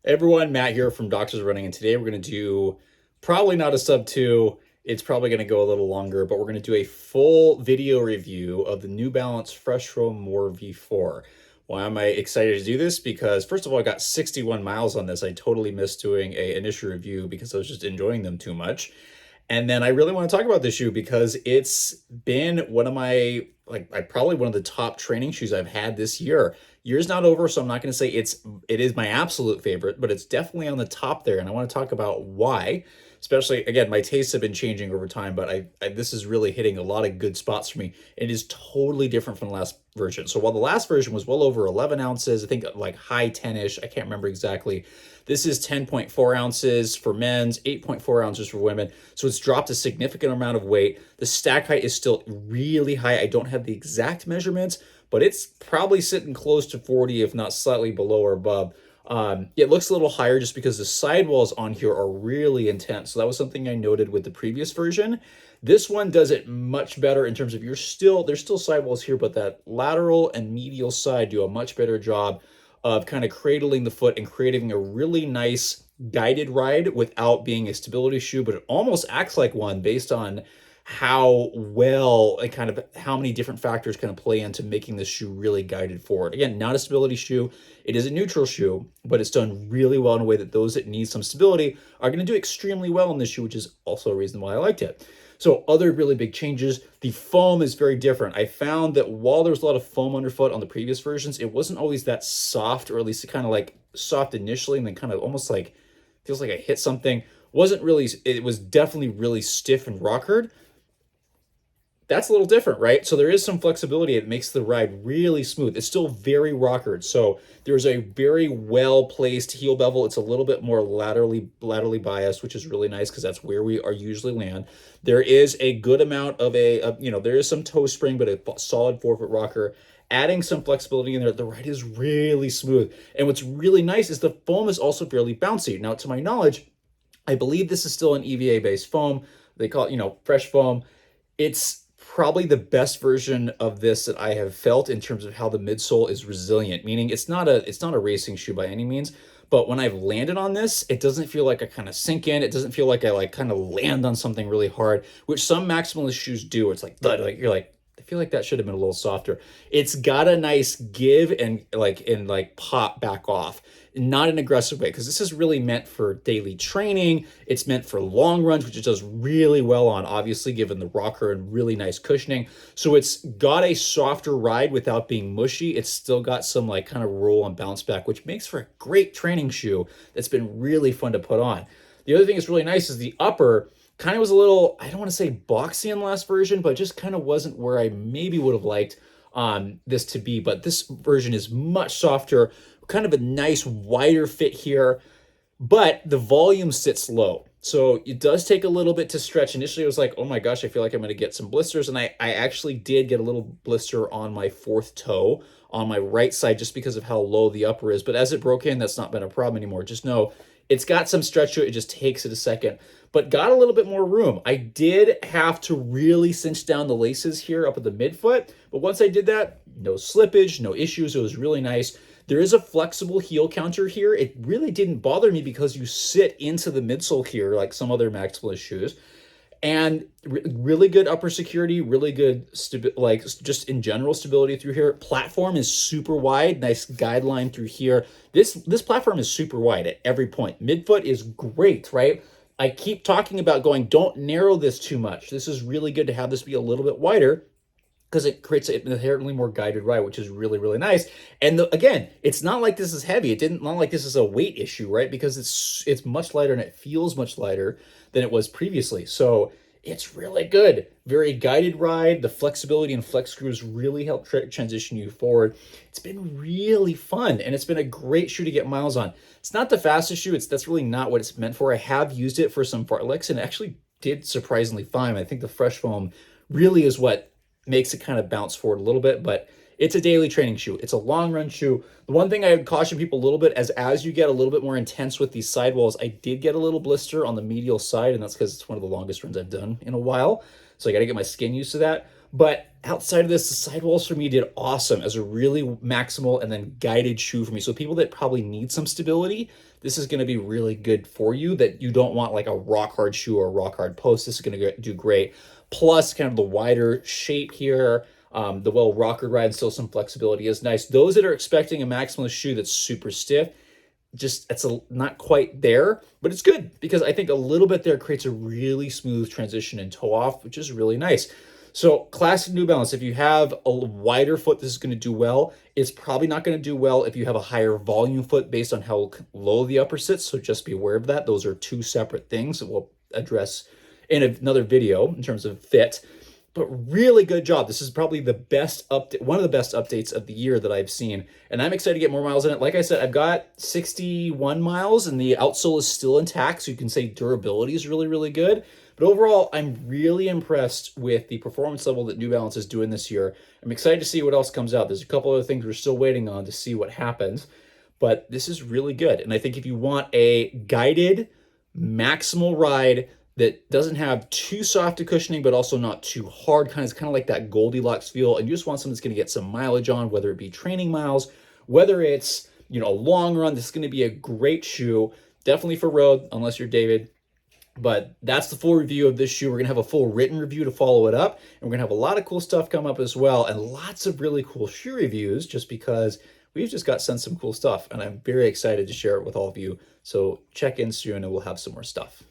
Hey everyone, Matt here from Doctors Running, and today we're going to do probably not a sub 2. It's probably going to go a little longer, but we're going to do a full video review of the New Balance Fresh Foam More V4. Why am I excited to do this? Because first of all, I got 61 miles on this. I totally missed doing a initial review because I was just enjoying them too much. And then I really want to talk about this shoe because it's been one of my probably one of the top training shoes I've had this year. Year's not over, so I'm not going to say it is my absolute favorite, but it's definitely on the top there. And I want to talk about why. Especially again, my tastes have been changing over time, but this is really hitting a lot of good spots for me. It is totally different from the last version. So while the last version was well over 11 ounces, I think like high 10-ish, I can't remember exactly. This is 10.4 ounces for men's, 8.4 ounces for women. So it's dropped a significant amount of weight. The stack height is still really high. I don't have the exact measurements, but it's probably sitting close to 40, if not slightly below or above. It looks a little higher just because the sidewalls on here are really intense. So that was something I noted with the previous version. This one does it much better in terms of there's still sidewalls here, but that lateral and medial side do a much better job of kind of cradling the foot and creating a really nice guided ride without being a stability shoe, but it almost acts like one based on how well and kind of how many different factors kind of play into making this shoe really guided forward. Again, not a stability shoe. It is a neutral shoe, but it's done really well in a way that those that need some stability are going to do extremely well in this shoe, which is also a reason why I liked it. So other really big changes, the foam is very different. I found that while there was a lot of foam underfoot on the previous versions, it wasn't always that soft, or at least kind of like soft initially and then kind of almost like feels like I hit something. Wasn't really, it was definitely really stiff and rockered. That's a little different, right? So there is some flexibility. It makes the ride really smooth. It's still very rockered. So there's a very well placed heel bevel. It's a little bit more laterally biased, which is really nice because that's where we are usually land. There is a good amount of there is some toe spring, but a solid forefoot rocker. Adding some flexibility in there, the ride is really smooth. And what's really nice is the foam is also fairly bouncy. Now, to my knowledge, I believe this is still an EVA based foam. They call it, fresh foam. It's probably the best version of this that I have felt in terms of how the midsole is resilient, meaning it's not a racing shoe by any means, but when I've landed on this, it doesn't feel like I kind of sink in. It doesn't feel like I like kind of land on something really hard, which some maximalist shoes do. It's like thud, like you're like, I feel like that should have been a little softer. It's got a nice give and pop back off, not an aggressive way, because this is really meant for daily training. It's meant for long runs, which it does really well on, obviously, given the rocker and really nice cushioning. So it's got a softer ride without being mushy. It's still got some like kind of roll and bounce back, which makes for a great training shoe that's been really fun to put on. The other thing that's really nice is the upper kind of was a little, I don't want to say boxy in the last version, but just kind of wasn't where I maybe would have liked this to be. But this version is much softer, kind of a nice wider fit here, but the volume sits low. So it does take a little bit to stretch. Initially, I was like, oh my gosh, I feel like I'm going to get some blisters. And I actually did get a little blister on my fourth toe on my right side just because of how low the upper is. But as it broke in, that's not been a problem anymore. Just know it's got some stretch to it. It just takes it a second, but got a little bit more room. I did have to really cinch down the laces here up at the midfoot. But once I did that, no slippage, no issues. It was really nice. There is a flexible heel counter here. It really didn't bother me because you sit into the midsole here like some other maximalist shoes. And really good upper security, really good like just in general stability through here. Platform is super wide, nice guideline through here. This platform is super wide at every point. Midfoot is great, right? I keep talking about going, don't narrow this too much. This is really good to have this be a little bit wider because it creates an inherently more guided ride, which is really, really nice. And again, it's not like this is heavy. Not like this is a weight issue, right? Because it's much lighter and it feels much lighter than it was previously. So it's really good. Very guided ride. The flexibility and flex screws really help transition you forward. It's been really fun, and it's been a great shoe to get miles on. It's not the fastest shoe. That's really not what it's meant for. I have used it for some fartleks, and it actually did surprisingly fine. I think the fresh foam really is what makes it kind of bounce forward a little bit, but it's a daily training shoe. It's a long run shoe. The one thing I would caution people a little bit as you get a little bit more intense with these sidewalls, I did get a little blister on the medial side, and that's because it's one of the longest runs I've done in a while. So I got to get my skin used to that. But outside of this, the sidewalls for me did awesome as a really maximal and then guided shoe for me. So people that probably need some stability, this is going to be really good for you. That you don't want like a rock hard shoe or a rock hard post. This is going to do great. Plus, kind of the wider shape here, the well rocker ride and still some flexibility is nice. Those that are expecting a maximalist shoe that's super stiff, just not quite there, but it's good because I think a little bit there creates a really smooth transition and toe off, which is really nice. So classic New Balance, if you have a wider foot, this is going to do well. It's probably not going to do well if you have a higher volume foot based on how low the upper sits. So just be aware of that. Those are two separate things that we'll address in another video in terms of fit. But really good job. This is probably the best update, one of the best updates of the year that I've seen. And I'm excited to get more miles in it. Like I said, I've got 61 miles and the outsole is still intact. So you can say durability is really, really good. But overall, I'm really impressed with the performance level that New Balance is doing this year. I'm excited to see what else comes out. There's a couple other things we're still waiting on to see what happens. But this is really good. And I think if you want a guided, maximal ride that doesn't have too soft a cushioning, but also not too hard, kind of like that Goldilocks feel, and you just want something that's going to get some mileage on, whether it be training miles, whether it's, a long run, this is going to be a great shoe, definitely for road, unless you're David. But that's the full review of this shoe. We're going to have a full written review to follow it up, and we're going to have a lot of cool stuff come up as well, and lots of really cool shoe reviews, just because we've just got sent some cool stuff, and I'm very excited to share it with all of you. So check in soon, and we'll have some more stuff.